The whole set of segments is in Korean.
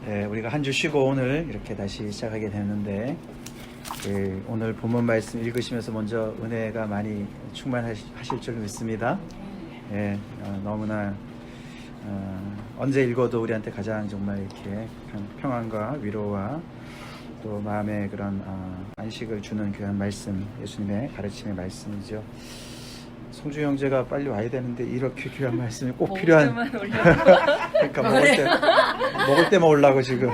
우리가 한 주 쉬고 오늘 이렇게 다시 시작하게 되는데 오늘 본문 말씀 읽으시면서 먼저 은혜가 많이 충만하실 줄 믿습니다. 너무나 언제 읽어도 우리한테 가장 정말 이렇게 평안과 위로와 또 마음의 그런 안식을 주는 귀한 말씀, 예수님의 가르침의 말씀이죠. 성주 형제가 빨리 와야 되는데 이렇게 귀한 말씀이 꼭 필요한. 그러니까 먹을 때 먹으려고 지금.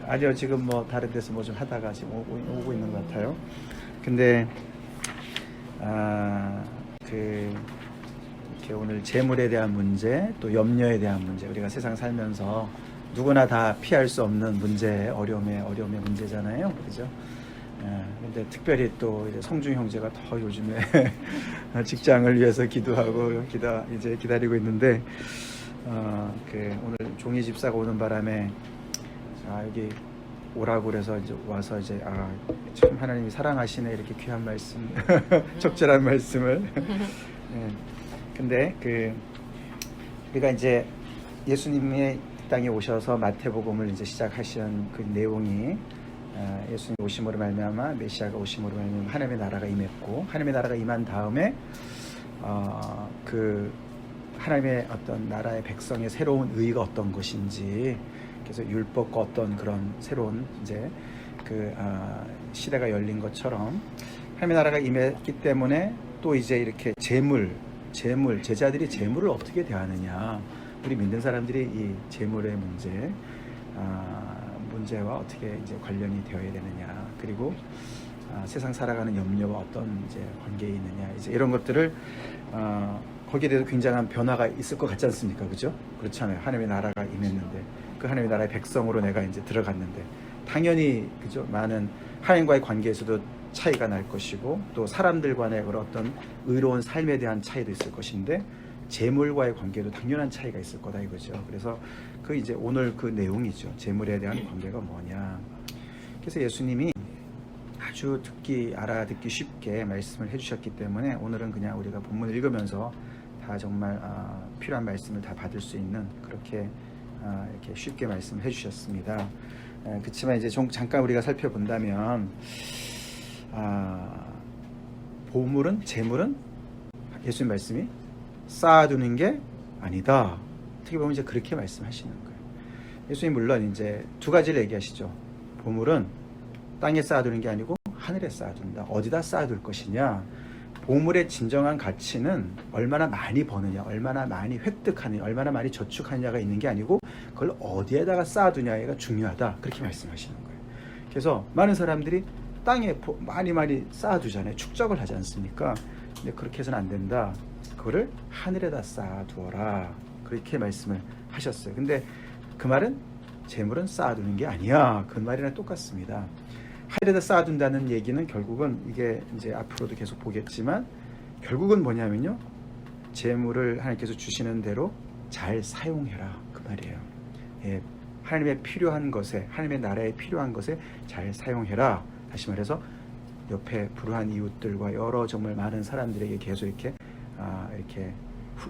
아니요, 지금 뭐 다른 데서 뭐 좀 하다가 지금 오고 있는 것 같아요. 근데 이렇게 오늘 재물에 대한 문제, 또 염려에 대한 문제, 우리가 세상 살면서 누구나 다 피할 수 없는 문제, 어려움의 문제잖아요, 그죠? 근데 특별히 또 이제 성중 형제가 더 요즘에 직장을 위해서 기도하고 이제 기다리고 있는데, 오늘 종이 집사가 오는 바람에 여기 오라고 그래서 이제 와서 이제 참 하나님이 사랑하시네, 이렇게 귀한 말씀, 적절한 말씀을. 근데 우리가 이제 예수님의 땅에 오셔서 마태복음을 이제 시작하신 그 내용이 예수님 오심으로 말미암아 메시아가 오심으로 말미암아 하나님의 나라가 임했고, 하나님의 나라가 임한 다음에 그 하나님의 어떤 나라의 백성의 새로운 의가 어떤 것인지, 그래서 율법과 어떤 그런 새로운 이제 시대가 열린 것처럼 하나님의 나라가 임했기 때문에 또 이제 이렇게 제자들이 재물을 어떻게 대하느냐, 우리 믿는 사람들이 이 재물의 문제와 어떻게 이제 관련이 되어야 되느냐, 그리고 세상 살아가는 염려와 어떤 이제 관계에 있느냐, 이제 이런 것들을 거기에 대해서 굉장한 변화가 있을 것 같지 않습니까? 그죠? 그렇잖아요. 하나님의 나라가 임했는데, 그 하나님의 나라의 백성으로 내가 이제 들어갔는데, 당연히 그죠? 많은 하나님과의 관계에서도 차이가 날 것이고, 또 사람들 간의 그런 어떤 의로운 삶에 대한 차이도 있을 것인데, 재물과의 관계도 당연한 차이가 있을 거다 이거죠. 그래서 이제 오늘 그 내용이죠. 재물에 대한 관계가 뭐냐. 그래서 예수님이 아주 알아듣기 쉽게 말씀을 해주셨기 때문에 오늘은 그냥 우리가 본문을 읽으면서 다 정말 필요한 말씀을 다 받을 수 있는, 그렇게 이렇게 쉽게 말씀을 해주셨습니다. 그렇지만 이제 잠깐 우리가 살펴본다면 보물은, 재물은 예수님 말씀이 쌓아두는 게 아니다. 어떻게 보면 이제 그렇게 말씀하시는 거예요. 예수님 물론 이제 두 가지를 얘기하시죠. 보물은 땅에 쌓아두는 게 아니고 하늘에 쌓아둔다. 어디다 쌓아둘 것이냐. 보물의 진정한 가치는 얼마나 많이 버느냐, 얼마나 많이 획득하느냐, 얼마나 많이 저축하느냐가 있는 게 아니고 그걸 어디에다가 쌓아두냐가 중요하다. 그렇게 말씀하시는 거예요. 그래서 많은 사람들이 땅에 많이 쌓아두잖아요. 축적을 하지 않습니까? 근데 그렇게 해서는 안 된다. 그거를 하늘에다 쌓아두어라. 그렇게 말씀을 하셨어요. 근데 그 말은 재물은 쌓아두는 게 아니야. 그 말이랑 똑같습니다. 하늘에다 쌓아둔다는 얘기는 결국은 이게 이제 앞으로도 계속 보겠지만, 결국은 뭐냐면요, 재물을 하나님께서 주시는 대로 잘 사용해라, 그 말이에요. 하나님의 필요한 것에, 하나님의 나라에 필요한 것에 잘 사용해라. 다시 말해서 옆에 불우한 이웃들과 여러 정말 많은 사람들에게 계속 이렇게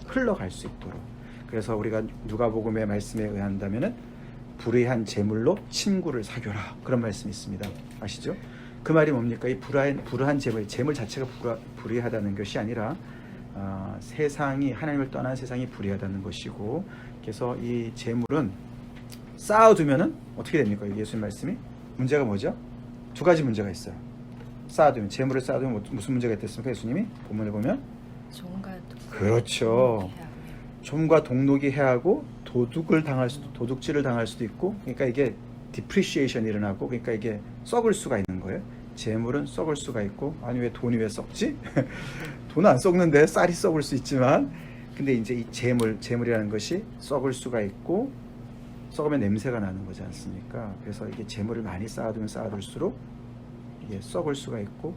흘러갈 수 있도록. 그래서 우리가 누가복음의 말씀에 의한다면은 불의한 재물로 친구를 사귀어라, 그런 말씀이 있습니다. 아시죠? 그 말이 뭡니까? 이 불의한 재물 자체가 불의하다는 것이 아니라 세상이, 하나님을 떠난 세상이 불의하다는 것이고, 그래서 이 재물은 쌓아두면은 어떻게 됩니까? 예수님 말씀이 문제가 뭐죠? 두 가지 문제가 있어요. 재물을 쌓아두면 무슨 문제가 있겠습니까? 예수님이 본문에 보면 그렇죠. 좀과 동록이 해하고 도둑질을 당할 수도 있고, 그러니까 이게 디프리시에이션이 일어나고, 그러니까 이게 썩을 수가 있는 거예요. 재물은 썩을 수가 있고, 아니 왜 돈이 왜 썩지? 돈 안 썩는데 쌀이 썩을 수 있지만, 근데 이제 이 재물이라는 것이 썩을 수가 있고, 썩으면 냄새가 나는 거지 않습니까? 그래서 이게 재물을 많이 쌓아두면 쌓아둘수록 이게 썩을 수가 있고,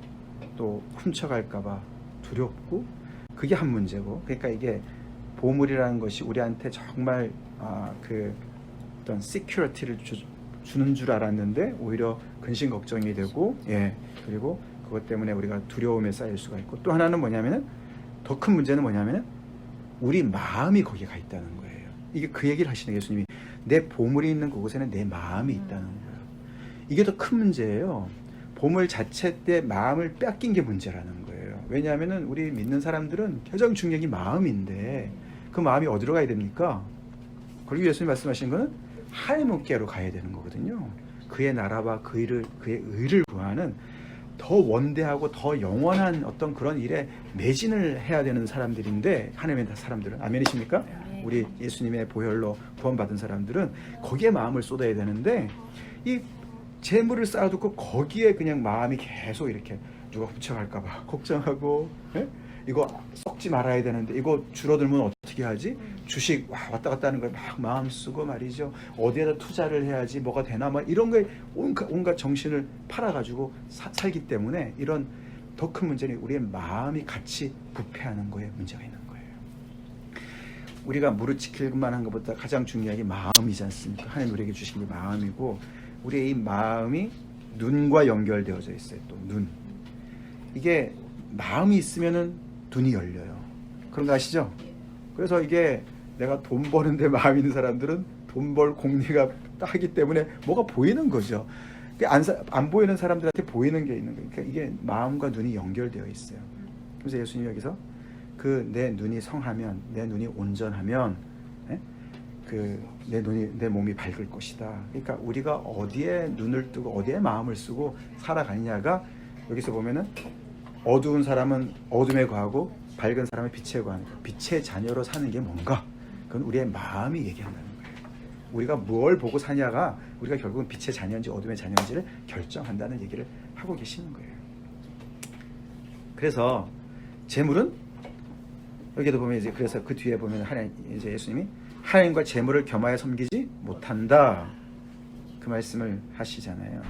또 훔쳐갈까봐 두렵고, 그게 한 문제고. 그러니까 이게 보물이라는 것이 우리한테 정말 어떤 시큐리티를 주는 줄 알았는데 오히려 근심 걱정이 되고, 그리고 그것 때문에 우리가 두려움에 쌓일 수가 있고, 또 하나는 뭐냐면은, 더 큰 문제는 뭐냐면은 우리 마음이 거기에 가 있다는 거예요. 이게 그 얘기를 하시는 예수님이 내 보물이 있는 그곳에는 내 마음이 있다는 거예요. 이게 더 큰 문제예요. 보물 자체 때 마음을 뺏긴 게 문제라는 거예요. 왜냐하면 우리 믿는 사람들은 가장 중요한 게 마음인데 그 마음이 어디로 가야 됩니까? 그리고 예수님 말씀하신 거는 하나님께로 가야 되는 거거든요. 그의 나라와 그의 의를 구하는 더 원대하고 더 영원한 어떤 그런 일에 매진을 해야 되는 사람들인데, 하나님의 사람들은, 아멘이십니까? 우리 예수님의 보혈로 구원받은 사람들은 거기에 마음을 쏟아야 되는데, 이 재물을 쌓아두고 거기에 그냥 마음이 계속 이렇게 누가 훔쳐갈까봐 걱정하고, 예? 이거 썩지 말아야 되는데 이거 줄어들면 어떻게 하지? 주식 왔다 갔다 하는 걸 막 마음 쓰고 말이죠. 어디에다 투자를 해야지 뭐가 되나 막 이런 거에 온갖 정신을 팔아가지고 살기 때문에, 이런 더 큰 문제는 우리의 마음이 같이 부패하는 거에 문제가 있는 거예요. 우리가 무릇 지킬 만한 것보다 가장 중요한 게 마음이지 않습니까? 하나님 우리에게 주신 게 마음이고, 우리의 이 마음이 눈과 연결되어져 있어요. 또 눈. 이게 마음이 있으면은 눈이 열려요. 그런 거 아시죠? 그래서 이게 내가 돈 버는데 마음 있는 사람들은 돈 벌 공리가 하기 때문에 뭐가 보이는 거죠. 안 보이는 사람들한테 보이는 게 있는 거예요. 그러니까 이게 마음과 눈이 연결되어 있어요. 그래서 예수님이 여기서 그 내 눈이 성하면, 내 눈이 온전하면, 내 몸이 밝을 것이다. 그러니까 우리가 어디에 눈을 뜨고 어디에 마음을 쓰고 살아가느냐가, 여기서 보면은 어두운 사람은 어둠에 거하고 밝은 사람은 빛에 거하는 거예요. 빛의 자녀로 사는 게 뭔가? 그건 우리의 마음이 얘기한다는 거예요. 우리가 뭘 보고 사냐가 우리가 결국은 빛의 자녀인지 어둠의 자녀인지를 결정한다는 얘기를 하고 계시는 거예요. 그래서 재물은 여기도 보면 이제, 그래서 그 뒤에 보면 하나님, 이제 예수님이 하나님과 재물을 겸하여 섬기지 못한다, 그 말씀을 하시잖아요.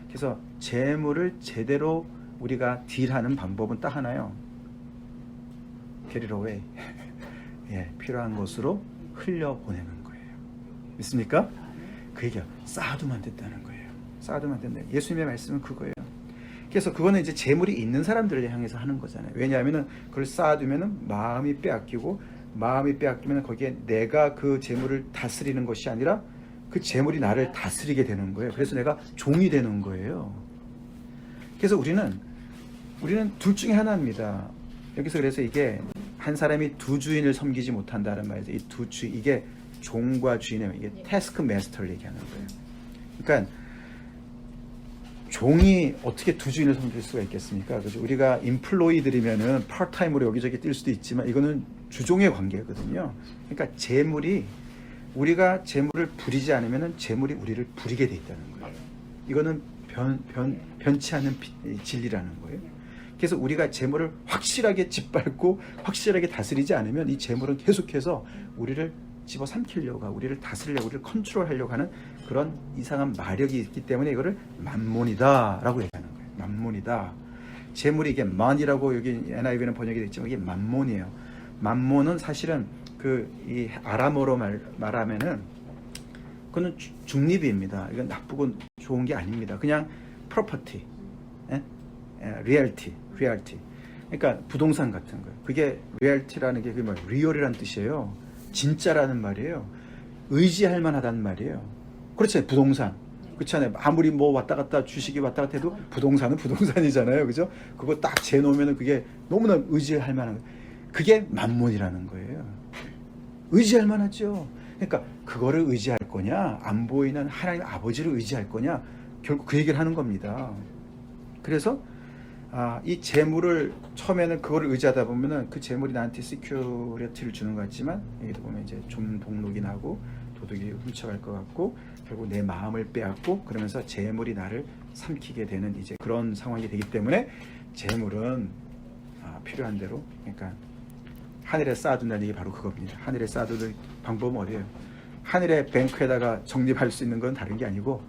그래서 재물을 제대로 우리가 딜하는 방법은 딱 하나요. Get it away. 예, 필요한 것으로 흘려보내는 거예요. 믿습니까? 그 얘기가 쌓아두면 된다는 거예요. 쌓아두면 된다. 예수님의 말씀은 그거예요. 그래서 그거는 이제 재물이 있는 사람들을 향해서 하는 거잖아요. 왜냐하면은 그걸 쌓아두면은 마음이 빼앗기고, 마음이 빼앗기면 거기에 내가 그 재물을 다스리는 것이 아니라 그 재물이 나를 다스리게 되는 거예요. 그래서 내가 종이 되는 거예요. 그래서 우리는 둘 중에 하나입니다. 여기서 그래서 이게 한 사람이 두 주인을 섬기지 못한다는 말이죠. 이 두 주인, 이게 종과 주인의, 이게 태스크 마스터를 얘기하는 거예요. 그러니까 종이 어떻게 두 주인을 섬길 수가 있겠습니까? 그죠? 우리가 인플로이들이면은 파트타임으로 여기저기 뛸 수도 있지만 이거는 주종의 관계거든요. 그러니까 재물이, 우리가 재물을 부리지 않으면은 재물이 우리를 부리게 돼 있다는 거예요. 이거는 변치 않는 진리라는 거예요. 그래서 우리가 재물을 확실하게 짓밟고 확실하게 다스리지 않으면 이 재물은 계속해서 우리를 집어삼키려고 하고, 우리를 다스리려고, 우리를 컨트롤하려고 하는 그런 이상한 마력이 있기 때문에 이거를 만몬이다 라고 얘기하는 거예요. 만몬이다. 재물이, 이게 만이라고 여기 NIV는 번역이 되어 있지만 이게 만몬이에요. 만몬은 사실은 이 아람어로 말하면은 그거는 중립입니다. 이건 나쁘고 좋은 게 아닙니다. 그냥 property, reality. 그러니까 부동산 같은 거예요. 그게 reality라는 게 그게 real이라는 뜻이에요. 진짜라는 말이에요. 의지할 만하다는 말이에요. 그렇죠. 부동산. 그렇잖아요. 아무리 뭐 왔다 갔다 주식이 왔다 갔다 해도 부동산은 부동산이잖아요. 그죠? 그거 딱 재놓으면 그게 너무나 의지할 만한 거예요. 그게 만몬이라는 거예요. 의지할 만하죠. 그러니까 그거를 의지할 거냐, 안 보이는 하나님 아버지를 의지할 거냐, 결국 그 얘기를 하는 겁니다. 그래서 이 재물을 처음에는 그거를 의지하다 보면은 그 재물이 나한테 시큐리티를 주는 것 같지만, 여기도 보면 이제 좀 동록이 나고 도둑이 훔쳐갈 것 같고, 결국 내 마음을 빼앗고, 그러면서 재물이 나를 삼키게 되는 이제 그런 상황이 되기 때문에 재물은 필요한 대로, 그러니까 하늘에 쌓아둔다는 얘기 바로 그겁니다. 하늘에 쌓아두는 방법은 어디예요? 하늘의 뱅크에다가 적립할 수 있는 건 다른 게 아니고,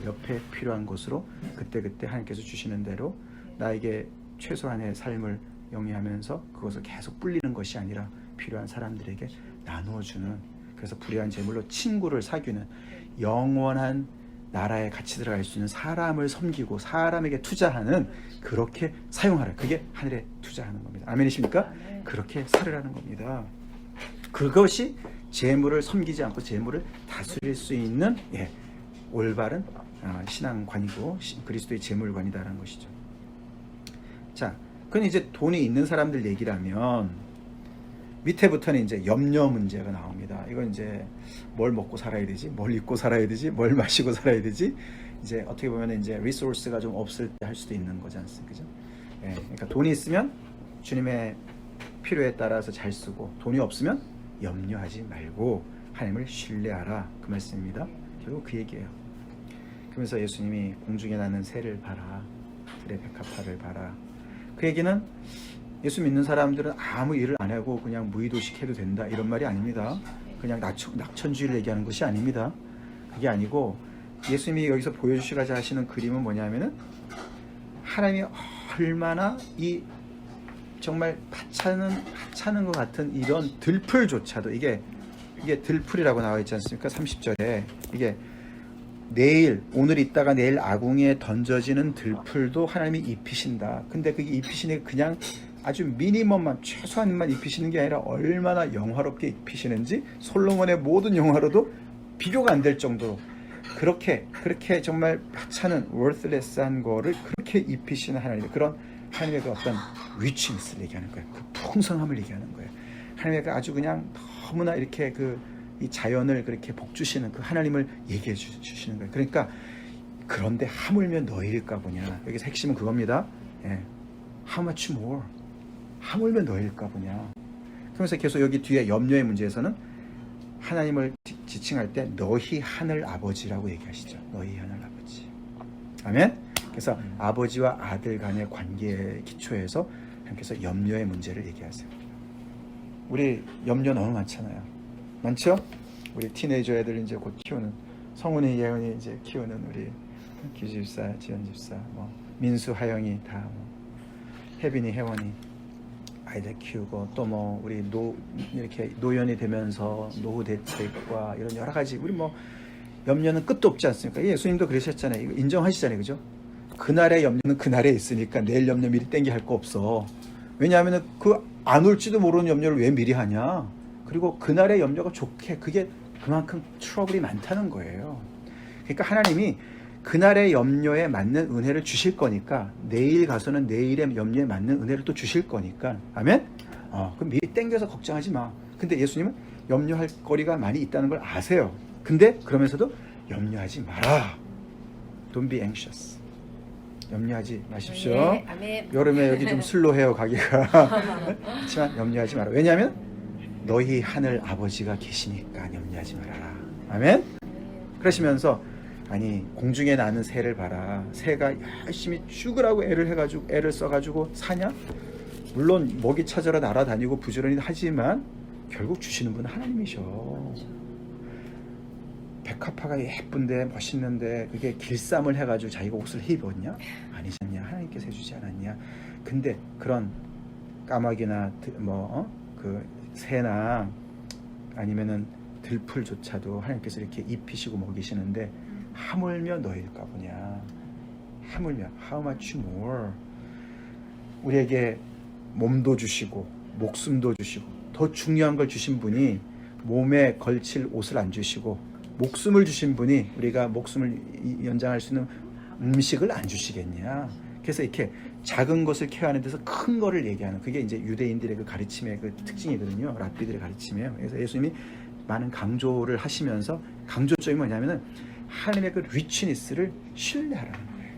옆에 필요한 곳으로 그때그때 하나님께서 주시는 대로 나에게 최소한의 삶을 영위하면서 그것을 계속 불리는 것이 아니라 필요한 사람들에게 나누어주는, 그래서 불의한 재물로 친구를 사귀는, 영원한 나라에 같이 들어갈 수 있는 사람을 섬기고 사람에게 투자하는, 그렇게 사용하라. 그게 하늘에 투자하는 겁니다. 아멘이십니까? 그렇게 살으라는 겁니다. 그것이 재물을 섬기지 않고 재물을 다스릴 수 있는 올바른 신앙관이고 그리스도의 재물관이다라는 것이죠. 자, 그건 이제 돈이 있는 사람들 얘기라면 밑에부터는 이제 염려 문제가 나옵니다. 이건 이제 뭘 먹고 살아야 되지, 뭘 입고 살아야 되지, 뭘 마시고 살아야 되지. 이제 어떻게 보면 이제 리소스가 좀 없을 때 할 수도 있는 거지 않습니까? 그죠? 그러니까 돈이 있으면 주님의 필요에 따라서 잘 쓰고, 돈이 없으면 염려하지 말고 하나님을 신뢰하라, 그 말씀입니다. 결국 그 얘기예요. 그러면서 예수님이 공중에 나는 새를 봐라, 들의 백합화를 봐라. 그 얘기는 예수 믿는 사람들은 아무 일을 안 하고 그냥 무의도식 해도 된다, 이런 말이 아닙니다. 그냥 낙천주의를 얘기하는 것이 아닙니다. 그게 아니고 예수님이 여기서 보여주시고자 하시는 그림은 뭐냐면은 하나님이 얼마나 이 정말 하찮은 것 같은 이런 들풀조차도, 이게 들풀이라고 나와 있지 않습니까? 30절에 이게 오늘 있다가 내일 아궁이에 던져지는 들풀도 하나님이 입히신다. 근데 그게 입히시는 게 그냥 아주 미니멈만, 최소한만 입히시는 게 아니라 얼마나 영화롭게 입히시는지 솔로몬의 모든 영화로도 비교가 안 될 정도로 그렇게 정말 하찮은 worthless한 거를 그렇게 입히시는 하나님, 그런 하나님의 그 어떤 리치니스를 얘기하는 거예요. 그 풍성함을 얘기하는 거예요. 하나님의 그 아주 그냥 너무나 이렇게 이 자연을 그렇게 복주시는 그 하나님을 얘기해 주시는 거예요. 그러니까 그런데 하물며 너희일까 보냐. 여기서 핵심은 그겁니다. How much more? 하물며 너희일까 보냐. 그러면서 계속 여기 뒤에 염려의 문제에서는 하나님을 지칭할 때 너희 하늘 아버지라고 얘기하시죠. 너희 하늘 아버지. 아멘. 그래서 아버지와 아들 간의 관계의 기초에서 하나님께서 염려의 문제를 얘기하세요. 우리 염려 너무 많잖아요. 많죠? 우리 티네이저 애들 이제 곧 키우는, 성훈이, 예은이 이제 키우는 우리 기집사, 지연집사, 민수, 하영이 다, 혜빈이, 혜원이 아이들 키우고, 또 우리 이렇게 노연이 되면서 노후 대책과 이런 여러 가지, 우리 염려는 끝도 없지 않습니까? 예수님도 그러셨잖아요. 이거 인정하시잖아요, 그죠? 그날의 염려는 그날에 있으니까 내일 염려 미리 땡기 할 거 없어. 왜냐하면 안 올지도 모르는 염려를 왜 미리 하냐? 그리고 그날의 염려가 좋게, 그게 그만큼 트러블이 많다는 거예요. 그러니까 하나님이 그날의 염려에 맞는 은혜를 주실 거니까 내일 가서는 내일의 염려에 맞는 은혜를 또 주실 거니까, 아멘? 그럼 미리 땡겨서 걱정하지 마. 근데 예수님은 염려할 거리가 많이 있다는 걸 아세요. 근데 그러면서도 염려하지 마라. Don't be anxious. 염려하지 마십시오. 네, 아멘. 여름에 여기 좀 슬로해요, 가기가. 그렇지만 염려하지 마라. 왜냐하면 너희 하늘 아버지가 계시니까 염려하지 말아라. 아멘? 그러시면서 아니 공중에 나는 새를 봐라. 새가 열심히 죽으라고 애를 써가지고 사냐? 물론 먹이 찾으러 날아다니고 부지런히 하지만 결국 주시는 분은 하나님이셔. 백합화가 예쁜데 멋있는데 그게 길쌈을 해가지고 자기가 옷을 입었냐? 아니지 않냐? 하나님께서 해주지 않았냐? 근데 그런 까마귀나 그 새나 아니면은 들풀조차도 하나님께서 이렇게 입히시고 먹이시는데 하물며 너희일까 보냐. 하물며 how much more. 우리에게 몸도 주시고 목숨도 주시고 더 중요한 걸 주신 분이 몸에 걸칠 옷을 안 주시고 목숨을 주신 분이 우리가 목숨을 연장할 수 있는 음식을 안 주시겠냐. 그래서 이렇게 작은 것을 케어하는 데서 큰 거를 얘기하는, 그게 이제 유대인들의 그 가르침의 그 특징이거든요. 랍비들의 가르침이에요. 그래서 예수님이 많은 강조를 하시면서 강조점이 뭐냐면은 하나님의 그 리치니스를 신뢰하라는 거예요.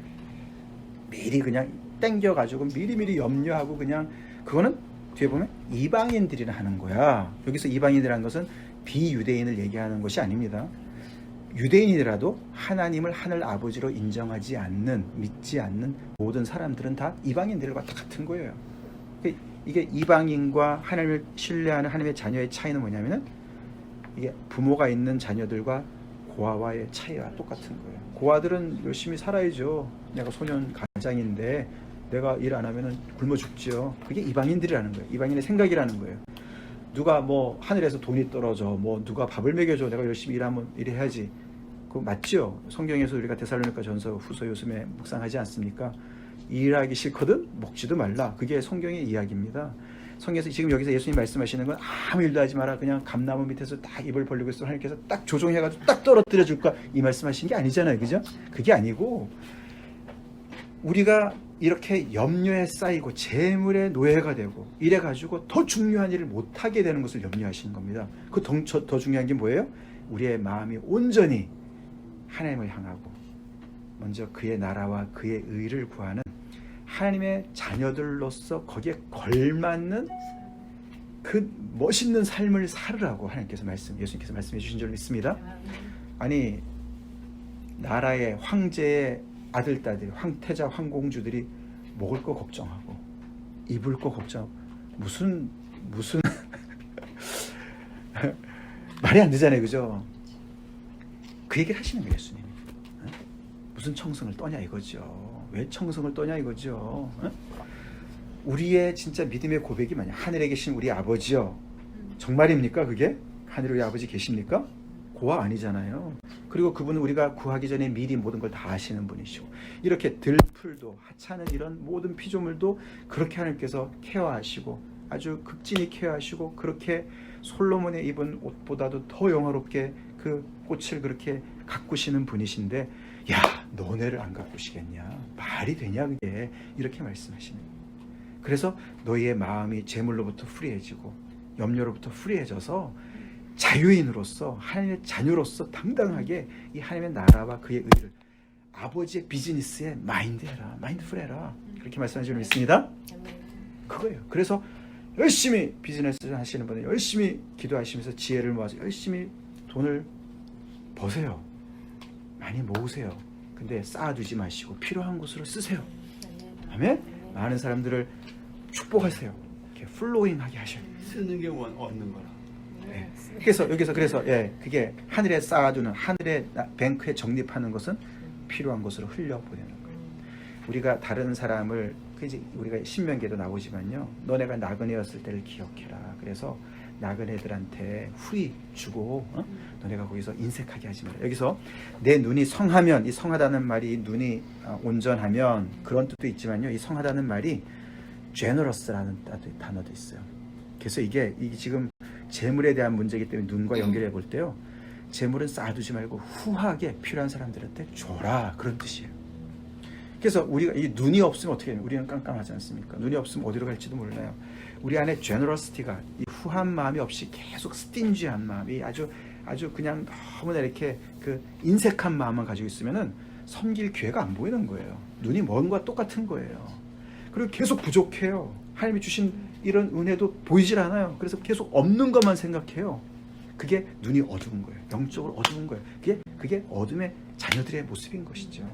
미리 그냥 땡겨가지고 미리미리 염려하고 그냥, 그거는 뒤에 보면 이방인들이나 하는 거야. 여기서 이방인이라는 것은 비유대인을 얘기하는 것이 아닙니다. 유대인이라도 하나님을 하늘 아버지로 인정하지 않는, 믿지 않는 모든 사람들은 다 이방인들과 같은 거예요. 이게 이방인과 하나님을 신뢰하는 하나님의 자녀의 차이는 뭐냐면은 이게 부모가 있는 자녀들과 고아와의 차이와 똑같은 거예요. 고아들은 열심히 살아야죠. 내가 소년 가장인데 내가 일 안 하면은 굶어 죽지요. 그게 이방인들이라는 거예요. 이방인의 생각이라는 거예요. 누가 하늘에서 돈이 떨어져, 누가 밥을 먹여줘, 내가 열심히 일해야지. 그거 맞죠? 성경에서 우리가 데살로니가 전서 후서 요즘에 묵상하지 않습니까? 일하기 싫거든 먹지도 말라. 그게 성경의 이야기입니다. 성경에서 지금 여기서 예수님 말씀하시는 건 아무 일도 하지 마라. 그냥 감나무 밑에서 딱 입을 벌리고 있어. 하나님께서 딱 조종해가지고 딱 떨어뜨려 줄 거야. 이 말씀하신 게 아니잖아요. 그죠? 그게 아니고 우리가 이렇게 염려에 쌓이고 재물의 노예가 되고 이래가지고 더 중요한 일을 못하게 되는 것을 염려하시는 겁니다. 더 중요한 게 뭐예요? 우리의 마음이 온전히 하나님을 향하고 먼저 그의 나라와 그의 의를 구하는 하나님의 자녀들로서 거기에 걸맞는 그 멋있는 삶을 살으라고 예수님께서 말씀해 주신 줄 믿습니다. 아니 나라의 황제의 아들딸들이 황태자 황공주들이 먹을 거 걱정하고 입을 거 걱정하고 무슨 말이 안 되잖아요. 그죠? 그 얘기를 하시는 거예요. 예수님이. 무슨 청승을 떠냐 이거죠. 왜 청승을 떠냐 이거죠. 우리의 진짜 믿음의 고백이 뭐냐. 하늘에 계신 우리 아버지요. 정말입니까 그게? 하늘에 우리 아버지 계십니까? 고아 아니잖아요. 그리고 그분은 우리가 구하기 전에 미리 모든 걸 다 아시는 분이시고 이렇게 들풀도 하찮은 이런 모든 피조물도 그렇게 하나님께서 케어하시고 아주 극진히 케어하시고 그렇게 솔로몬의 입은 옷보다도 더 영화롭게 그 꽃을 그렇게 가꾸시는 분이신데 야 너네를 안 가꾸시겠냐 말이 되냐 그게 이렇게 말씀하시는 거예요. 그래서 너희의 마음이 재물로부터 프리해지고 염려로부터 프리해져서 자유인으로서 하나님의 자녀로서 당당하게 이 하나님의 나라와 그의 의를 아버지의 비즈니스에 마인드풀 해라 그렇게 말씀하시는 줄 믿습니다. 그거예요. 그래서 열심히 비즈니스 하시는 분은 열심히 기도하시면서 지혜를 모아서 열심히 돈을 버세요. 많이 모으세요. 근데 쌓아두지 마시고 필요한 곳으로 쓰세요. 아멘. 많은 사람들을 축복하세요. 이렇게 플로잉하게 하셔요. 쓰는 게 얻는 거라. 네. 그래서 여기서 그게 하늘에 쌓아두는 하늘의 뱅크에 적립하는 것은 필요한 곳으로 흘려보내는 거예요. 우리가 다른 사람을 이제 우리가 신명기에도 나오지만요. 너네가 나그네였을 때를 기억해라. 그래서 나그네들한테 후히 주고 너네가 거기서 인색하게 하지 마라. 여기서 내 눈이 성하면 이 성하다는 말이 눈이 온전하면 그런 뜻도 있지만요. 이 성하다는 말이 generous라는 단어도 있어요. 그래서 이게 지금 재물에 대한 문제이기 때문에 눈과 연결해 볼 때요. 재물은 쌓아두지 말고 후하게 필요한 사람들한테 줘라. 그런 뜻이에요. 그래서 우리가 이 눈이 없으면 어떻게 해요? 우리는 깜깜하지 않습니까? 눈이 없으면 어디로 갈지도 몰라요. 우리 안에 generosity가 이 후한 마음이 없이 계속 스팅지한 마음이 아주 그냥 너무나 이렇게 그 인색한 마음만 가지고 있으면은 섬길 기회가 안 보이는 거예요. 눈이 먼 것과 똑같은 거예요. 그리고 계속 부족해요. 하나님이 주신 이런 은혜도 보이질 않아요. 그래서 계속 없는 것만 생각해요. 그게 눈이 어두운 거예요. 영적으로 어두운 거예요. 그게 어둠의 자녀들의 모습인 것이죠.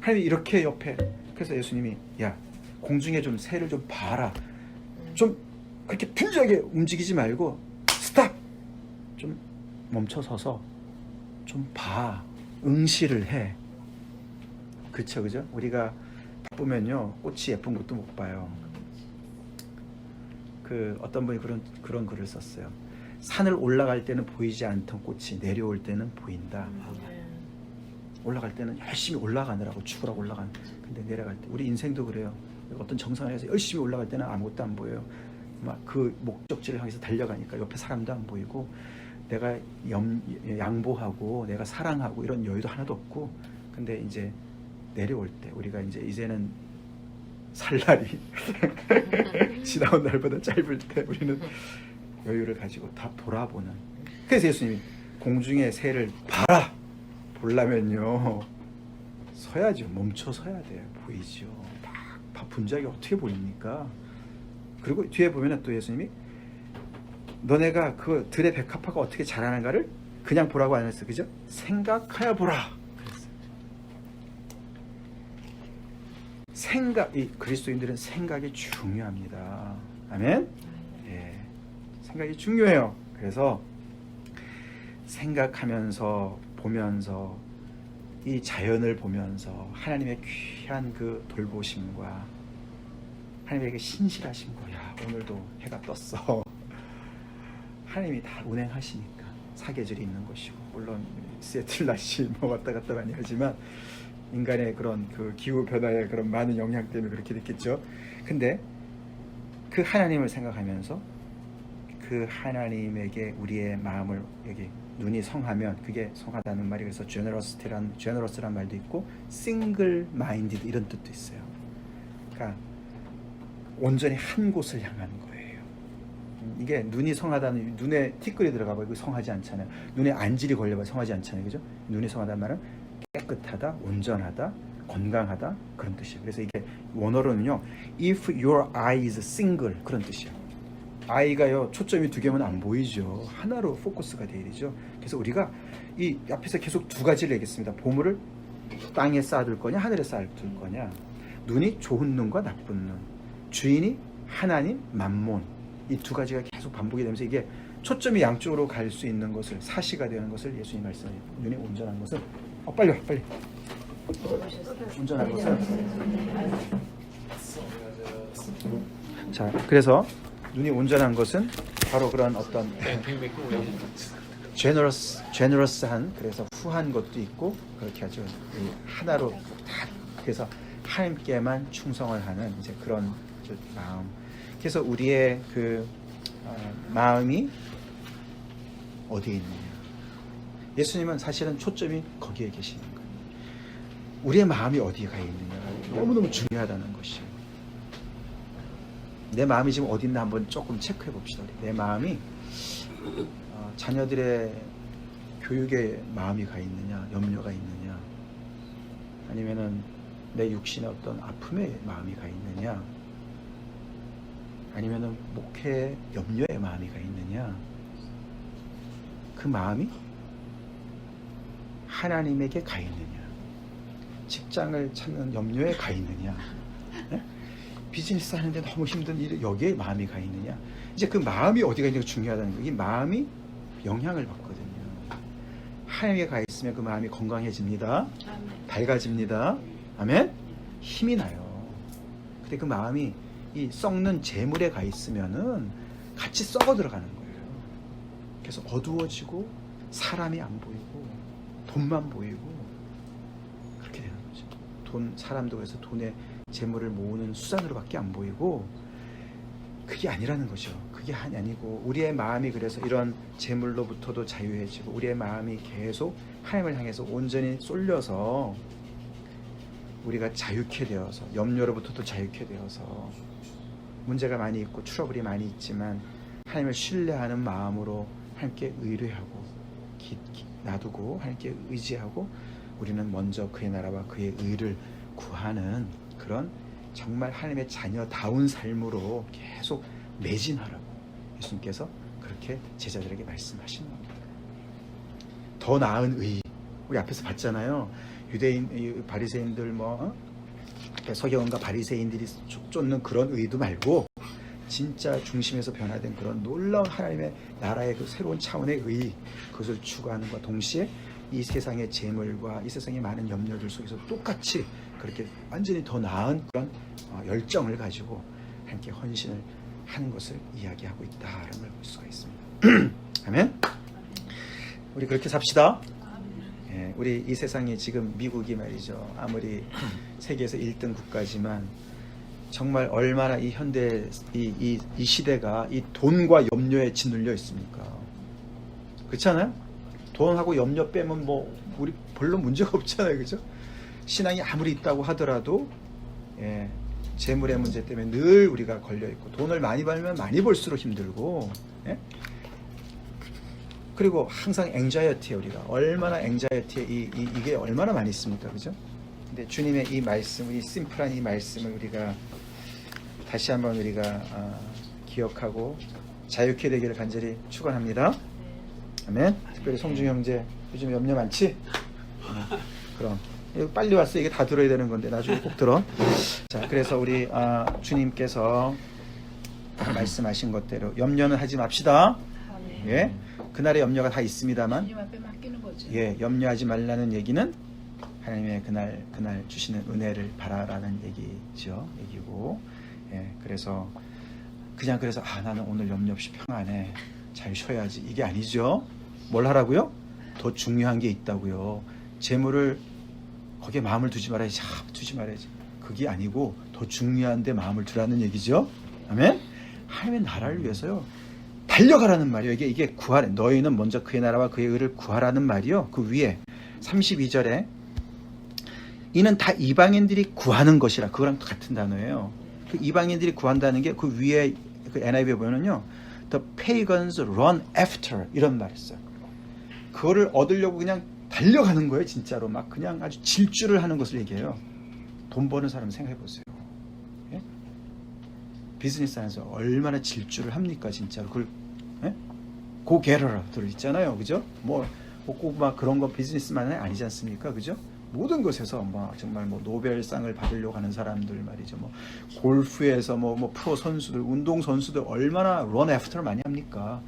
하나님이 이렇게 옆에 그래서 예수님이 야 공중에 좀 새를 좀 봐라. 좀 그렇게 불리하게 움직이지 말고 스탑! 좀 멈춰서서 좀 봐. 응시를 해. 그쵸 그죠? 우리가 바쁘면요 꽃이 예쁜 것도 못 봐요. 그 어떤 분이 그런 글을 썼어요. 산을 올라갈 때는 보이지 않던 꽃이 내려올 때는 보인다. 올라갈 때는 열심히 올라가느라고 죽으라고 올라가는. 근데 내려갈 때 우리 인생도 그래요. 어떤 정상을 해서 열심히 올라갈 때는 아무것도 안 보여요. 막 그 목적지를 향해서 달려가니까 옆에 사람도 안 보이고 내가 양보하고 내가 사랑하고 이런 여유도 하나도 없고. 근데 이제 내려올 때 우리가 이제는 살 날이 지나온 날보다 짧을 때 우리는 여유를 가지고 다 돌아보는. 그래서 예수님이 공중의 새를 봐라. 보려면요 서야죠. 멈춰 서야 돼요. 보이죠. 막 분작이 어떻게 보입니까? 그리고 뒤에 보면 또 예수님이 너네가 그 들의 백합화가 어떻게 자라는가를 그냥 보라고 안 했어요. 그죠? 생각하여 보라. 이 그리스도인들은 생각이 중요합니다. 아멘? 예, 생각이 중요해요. 그래서 생각하면서 보면서 이 자연을 보면서 하나님의 귀한 그 돌보심과 하나님에게 신실하심과 야 오늘도 해가 떴어. 하나님이 다 운행하시니까 사계절이 있는 것이고 물론 시애틀 날씨 왔다 갔다 많이 하지만 인간의 그런 그 기후 변화의 그런 많은 영향 때문에 그렇게 됐겠죠. 근데 그 하나님을 생각하면서 그 하나님에게 우리의 마음을 여기 눈이 성하면 그게 성하다는 말이 그래서 generous란 말도 있고 single minded 이런 뜻도 있어요. 그러니까 온전히 한 곳을 향하는 거예요. 이게 눈이 성하다는 눈에 티끌이 들어가고 이거 성하지 않잖아요. 눈에 안질이 걸려봐 성하지 않잖아요, 그죠? 눈이 성하다는 말은 깨끗하다, 온전하다, 건강하다 그런 뜻이에요. 그래서 이게 원어로는요, if your eye is single 그런 뜻이에요. 아이가요 초점이 두 개면 안 보이죠. 하나로 포커스가 돼야 되죠. 그래서 우리가 이 앞에서 계속 두 가지를 얘기했습니다. 보물을 땅에 쌓아둘 거냐 하늘에 쌓아둘 거냐. 눈이 좋은 눈과 나쁜 눈, 주인이 하나님, 만몬, 이 두 가지가 계속 반복이 되면서 이게 초점이 양쪽으로 갈 수 있는 것을 사시가 되는 것을 예수님 말씀하세요. 눈이 온전한 것을 빨리 와 빨리 온전한 것을. 자, 그래서 눈이 온전한 것은 바로 그런 어떤 제너러스한, 그래서 후한 것도 있고 그렇게 아주 하나로 다, 그래서 하나님께만 충성을 하는 이제 그런 마음. 그래서 우리의 그 마음이 어디에 있느냐. 예수님은 사실은 초점이 거기에 계시는 거예요. 우리의 마음이 어디에 가 있느냐가 너무너무 중요하다는 것이에요. 내 마음이 지금 어디 있나 한번 조금 체크해 봅시다. 내 마음이 자녀들의 교육에 마음이 가 있느냐, 염려가 있느냐, 아니면은 내 육신의 어떤 아픔에 마음이 가 있느냐, 아니면은 목회 염려에 마음이 가 있느냐. 그 마음이 하나님에게 가 있느냐, 직장을 찾는 염려에 가 있느냐, 네? 비즈니스 하는데 너무 힘든 일 여기에 마음이 가 있느냐. 이제 그 마음이 어디가 있는가 중요하다는 거예요. 이 마음이 영향을 받거든요. 하나님께 가 있으면 그 마음이 건강해집니다. 아멘. 밝아집니다. 아멘. 힘이 나요. 근데 그 마음이 이 썩는 재물에 가 있으면은 같이 썩어 들어가는 거예요. 그래서 어두워지고 사람이 안 보이고 돈만 보이고 그렇게 되는 거죠. 사람도 그래서 돈에 재물을 모으는 수단으로밖에 안 보이고, 그게 아니라는 거죠. 그게 아니고 우리의 마음이 그래서 이런 재물로부터도 자유해지고 우리의 마음이 계속 하나님을 향해서 온전히 쏠려서 우리가 자유케 되어서 염려로부터도 자유케 되어서 문제가 많이 있고 트러블이 많이 있지만 하나님을 신뢰하는 마음으로 하나님께 의뢰하고 놔두고 하나님께 의지하고 우리는 먼저 그의 나라와 그의 의를 구하는 그런 정말 하나님의 자녀다운 삶으로 계속 매진하라고 예수님께서 그렇게 제자들에게 말씀하시는 겁니다. 더 나은 의, 우리 앞에서 봤잖아요. 유대인 바리새인들 서기관과 바리새인들이 쫓는 그런 의도 말고 진짜 중심에서 변화된 그런 놀라운 하나님의 나라의 그 새로운 차원의 의, 그것을 추구하는 것과 동시에 이 세상의 재물과 이 세상의 많은 염려들 속에서 똑같이 그렇게 완전히 더 나은 그런 열정을 가지고 함께 헌신을 하는 것을 이야기하고 있다라는 걸 볼 수가 있습니다. 아멘. 우리 그렇게 삽시다. 예, 우리 이 세상에 지금 미국이 말이죠, 아무리 세계에서 1등 국가지만 정말 얼마나 이 현대 이 시대가 이 돈과 염려에 짓눌려 있습니까? 그렇지 않아요? 돈하고 염려 빼면 뭐 우리 별로 문제가 없잖아요, 그죠? 신앙이 아무리 있다고 하더라도 재물의 문제 때문에 늘 우리가 걸려 있고, 돈을 많이 벌면 많이 벌수록 힘들고, 그리고 항상 앵자이어티에 우리가 얼마나 앵자이어티에 이게 얼마나 많이 있습니까, 그죠? 근데 주님의 이 말씀, 이 심플한 이 말씀을 우리가 다시 한번 우리가 기억하고 자유케 되기를 간절히 축원합니다. 아멘. 특별히 성중 형제 요즘 염려 많지? 그럼 빨리 왔어. 이게 다 들어야 되는 건데 나중에 꼭 들어. 자, 그래서 우리 주님께서 말씀하신 것대로 염려는 하지 맙시다. 예, 그날의 염려가 다 있습니다만, 주님 앞에 맡기는 거죠. 예, 염려하지 말라는 얘기는 하나님의 그날 주시는 은혜를 바라라는 얘기고, 예, 그래서 나는 오늘 염려 없이 평안해, 잘 쉬어야지, 이게 아니죠. 뭘 하라고요? 더 중요한 게 있다고요. 재물을 거기에 마음을 두지 말아야지. 그게 아니고 더 중요한데 마음을 두라는 얘기죠. 아멘. 하나님의 나라를 위해서요 달려가라는 말이에요. 이게 구하래. 너희는 먼저 그의 나라와 그의 의를 구하라는 말이요. 그 위에 32절에 이는 다 이방인들이 구하는 것이라. 그거랑 같은 단어예요. 그 이방인들이 구한다는 게 그 위에 그 NIV에 보면은요, the pagans run after 이런 말이 있어요. 그거를 얻으려고 그냥 달려가는 거예요, 진짜로. 막 그냥 아주 질주를 하는 것을 얘기해요. 돈 버는 사람 생각해 보세요. 예? 비즈니스 안에서 얼마나 질주를 합니까, 진짜로. 그걸 예? Go get her들 있잖아요, 그죠? 뭐 꼭 막 그런 거 비즈니스만은 아니지 않습니까, 그죠? 모든 것에서 뭐 정말 뭐 노벨상을 받으려고 하는 사람들 말이죠. 뭐 골프에서 뭐 프로 선수들, 운동 선수들 얼마나 run after 많이 합니까?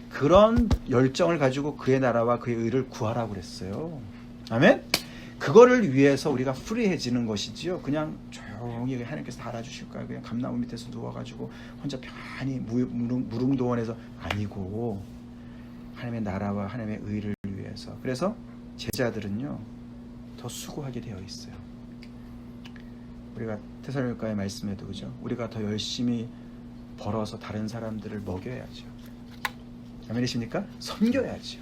그런 열정을 가지고 그의 나라와 그의 의를 구하라고 그랬어요. 아멘? 그거를 위해서 우리가 프리해지는 것이지요. 그냥 조용히 하나님께서 다 알아주실 거야. 그냥 감나무 밑에서 누워가지고 혼자 편히 무릉도원에서 아니고 하나님의 나라와 하나님의 의를 위해서. 그래서 제자들은요 더 수고하게 되어 있어요. 우리가 테살로니가의 말씀에도 그죠? 우리가 더 열심히 벌어서 다른 사람들을 먹여야죠. 아멘이십니까? 섬겨야죠.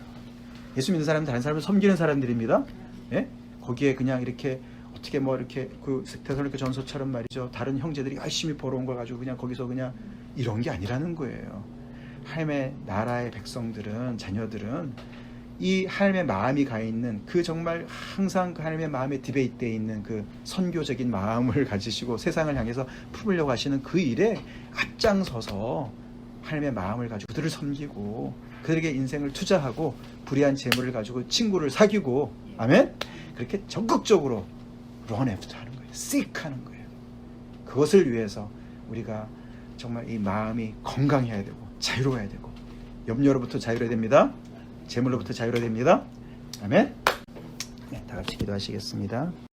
예수 믿는 사람은 다른 사람을 섬기는 사람들입니다. 예? 거기에 그냥 이렇게 어떻게 뭐 이렇게 그 테살로니가 전서처럼 말이죠. 다른 형제들이 열심히 벌어온 걸 가지고 그냥 거기서 그냥 이런 게 아니라는 거예요. 하나님의 나라의 백성들은, 자녀들은 이 하나님의 마음이 가 있는 그 정말 항상 그 하나님의 마음에 디베이트되어 있는 그 선교적인 마음을 가지시고 세상을 향해서 품으려고 하시는 그 일에 앞장서서 하나님의 마음을 가지고 그들을 섬기고 그들에게 인생을 투자하고 불의한 재물을 가지고 친구를 사귀고 아멘? 그렇게 적극적으로 run after 하는 거예요. seek 하는 거예요. 그것을 위해서 우리가 정말 이 마음이 건강해야 되고 자유로워야 되고 염려로부터 자유로워야 됩니다. 재물로부터 자유로워야 됩니다. 아멘. 네, 다 같이 기도하시겠습니다.